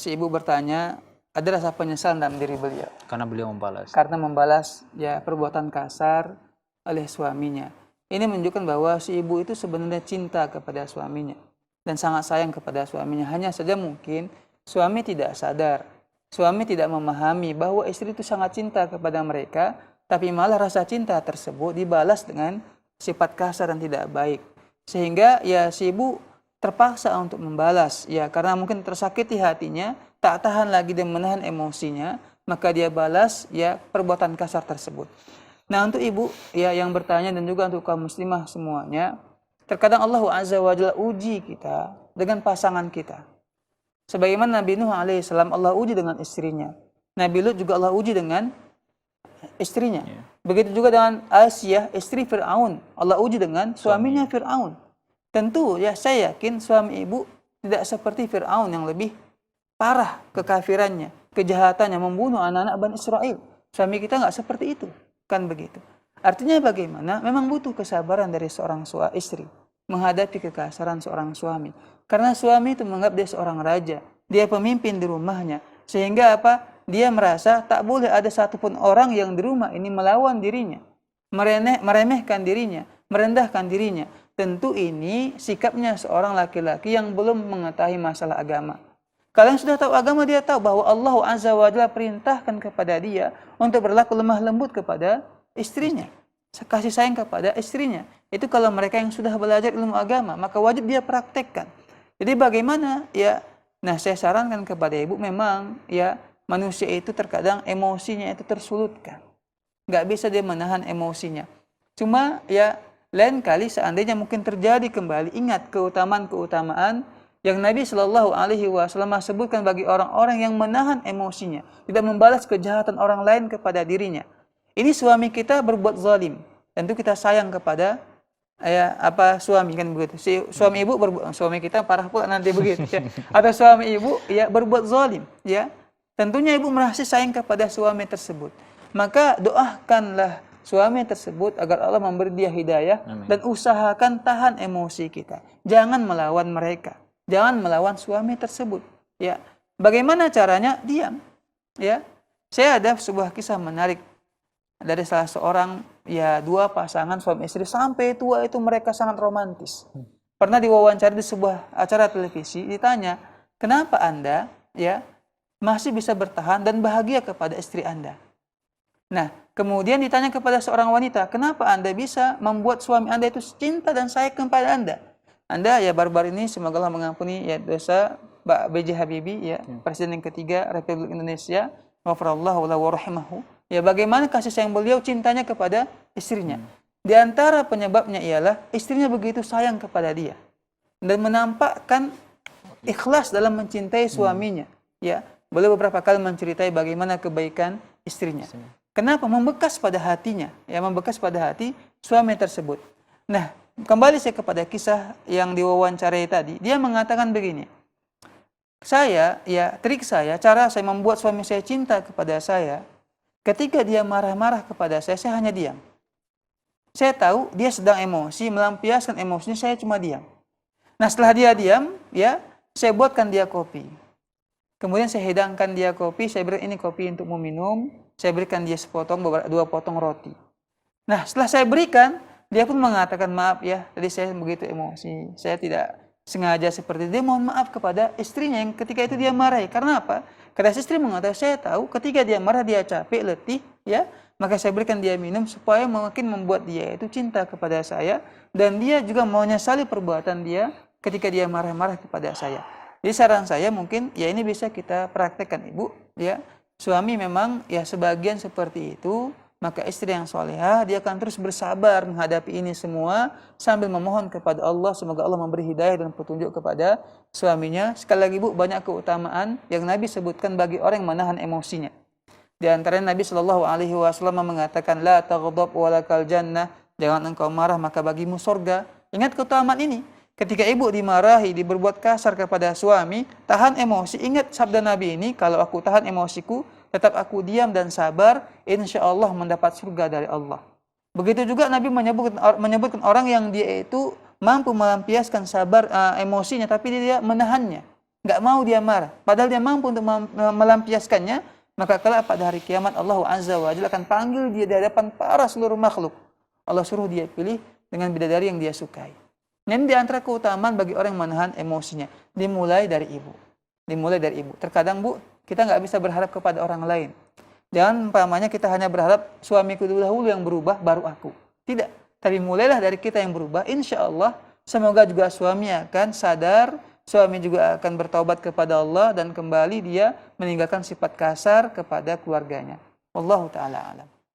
si ibu bertanya, ada rasa penyesalan dalam diri beliau. Karena beliau membalas. Karena membalas ya perbuatan kasar oleh suaminya. Ini menunjukkan bahwa si ibu itu sebenarnya cinta kepada suaminya dan sangat sayang kepada suaminya. Hanya saja mungkin suami tidak sadar, suami tidak memahami bahwa istri itu sangat cinta kepada mereka, tapi malah rasa cinta tersebut dibalas dengan sifat kasar dan tidak baik. Sehingga ya si ibu terpaksa untuk membalas, ya karena mungkin tersakiti hatinya, tak tahan lagi dan menahan emosinya, maka dia balas ya perbuatan kasar tersebut. Nah, untuk ibu ya yang bertanya dan juga untuk kaum muslimah semuanya, terkadang Allah Azza wa Jalla uji kita dengan pasangan kita. Sebagaimana Nabi Nuh alaihissalam Allah uji dengan istrinya. Nabi Lut juga Allah uji dengan istrinya. Begitu juga dengan Asyah, istri Fir'aun. Allah uji dengan suaminya Fir'aun. Tentu ya saya yakin suami ibu tidak seperti Fir'aun yang lebih parah kekafirannya, kejahatannya, membunuh anak-anak Bani Israel. Suami kita nggak seperti itu. Kan begitu. Artinya bagaimana? Memang butuh kesabaran dari seorang istri menghadapi kekasaran seorang suami. Karena suami itu menganggap dia seorang raja. Dia pemimpin di rumahnya. Sehingga apa? Dia merasa tak boleh ada satupun orang yang di rumah ini melawan dirinya. Meremehkan dirinya. Merendahkan dirinya. Tentu ini sikapnya seorang laki-laki yang belum mengetahui masalah agama. Kalau yang sudah tahu agama, dia tahu bahwa Allah Azza wa Jalla perintahkan kepada dia untuk berlaku lemah lembut kepada istrinya. Kasih sayang kepada istrinya. Itu kalau mereka yang sudah belajar ilmu agama, maka wajib dia praktekkan. Jadi bagaimana? Ya, nah saya sarankan kepada ibu, memang ya manusia itu terkadang emosinya itu tersulutkan. Nggak bisa dia menahan emosinya. Cuma ya lain kali seandainya mungkin terjadi kembali, ingat keutamaan-keutamaan yang Nabi Shallallahu Alaihi Wasallam sebutkan bagi orang-orang yang menahan emosinya, tidak membalas kejahatan orang lain kepada dirinya. Ini suami kita berbuat zalim, tentu kita sayang kepada suami kan begitu. Suami ibu suami kita parah pula nanti begitu ya. Atau suami ibu ya berbuat zalim ya. Tentunya ibu merasa sayang kepada suami tersebut. Maka doakanlah suami tersebut agar Allah memberi dia hidayah. Amin. Dan usahakan tahan emosi kita. Jangan melawan mereka. Jangan melawan suami tersebut. Ya, bagaimana caranya? Diam. Ya, saya ada sebuah kisah menarik dari salah seorang ya dua pasangan suami istri sampai tua itu mereka sangat romantis. Pernah diwawancara di sebuah acara televisi, ditanya, kenapa Anda ya masih bisa bertahan dan bahagia kepada istri Anda? Nah, kemudian ditanya kepada seorang wanita, kenapa Anda bisa membuat suami Anda itu cinta dan sayang kepada Anda? Anda ya baru-baru ini semoga Allah mengampuni ya dosa Pak B.J. Habibie ya, Presiden yang ketiga Republik Indonesia, ghafarallahu lahu wa rahimahu. Ya bagaimana kasih sayang beliau cintanya kepada istrinya. Di antara penyebabnya ialah istrinya begitu sayang kepada dia dan menampakkan ikhlas dalam mencintai suaminya. Ya, beliau beberapa kali menceritai bagaimana kebaikan istrinya. Kenapa? Membekas pada hatinya, ya membekas pada hati suami tersebut. Nah, kembali saya kepada kisah yang diwawancarai tadi. Dia mengatakan begini, trik saya, cara saya membuat suami saya cinta kepada saya, ketika dia marah-marah kepada saya hanya diam. Saya tahu dia sedang emosi, melampiaskan emosinya, saya cuma diam. Nah, setelah dia diam, ya, saya buatkan dia kopi. Kemudian saya hidangkan dia kopi, saya beri ini kopi untuk minum, saya berikan dia dua potong roti. Nah, setelah saya berikan, dia pun mengatakan, maaf ya, tadi saya begitu emosi, saya tidak sengaja seperti itu. Dia mohon maaf kepada istrinya yang ketika itu dia marahi. Karena apa? Karena istri mengatakan, saya tahu ketika dia marah, dia capek, letih, ya, maka saya berikan dia minum supaya makin membuat dia itu cinta kepada saya dan dia juga menyesali perbuatan dia ketika dia marah-marah kepada saya. Jadi saran saya mungkin ya ini bisa kita praktekkan ibu, ya. Suami memang ya sebagian seperti itu, maka istri yang solehah dia akan terus bersabar menghadapi ini semua sambil memohon kepada Allah semoga Allah memberi hidayah dan petunjuk kepada suaminya. Sekali lagi Bu, banyak keutamaan yang Nabi sebutkan bagi orang yang menahan emosinya. Di antaranya Nabi Shallallahu Alaihi Wasallam mengatakan, la taghdab walakal jannah, jangan engkau marah maka bagimu surga. Ingat keutamaan ini. Ketika ibu dimarahi, berbuat kasar kepada suami, tahan emosi. Ingat sabda Nabi ini, kalau aku tahan emosiku, tetap aku diam dan sabar, insya Allah mendapat surga dari Allah. Begitu juga Nabi menyebutkan orang yang dia itu mampu melampiaskan sabar emosinya, tapi dia menahannya. nggak mau dia marah, padahal dia mampu untuk melampiaskannya, maka kelak pada hari kiamat Allah Azza wa Jalla akan panggil dia di hadapan para seluruh makhluk. Allah suruh dia pilih dengan bidadari yang dia sukai. Ini di antara keutamaan bagi orang yang menahan emosinya. Dimulai dari ibu. Dimulai dari ibu. Terkadang Bu, kita nggak bisa berharap kepada orang lain. Jangan umpamanya kita hanya berharap suamiku dahulu yang berubah, baru aku. Tidak. Tapi mulailah dari kita yang berubah. Insya Allah, semoga juga suami akan sadar, suami juga akan bertaubat kepada Allah dan kembali dia meninggalkan sifat kasar kepada keluarganya. Wallahu ta'ala alam.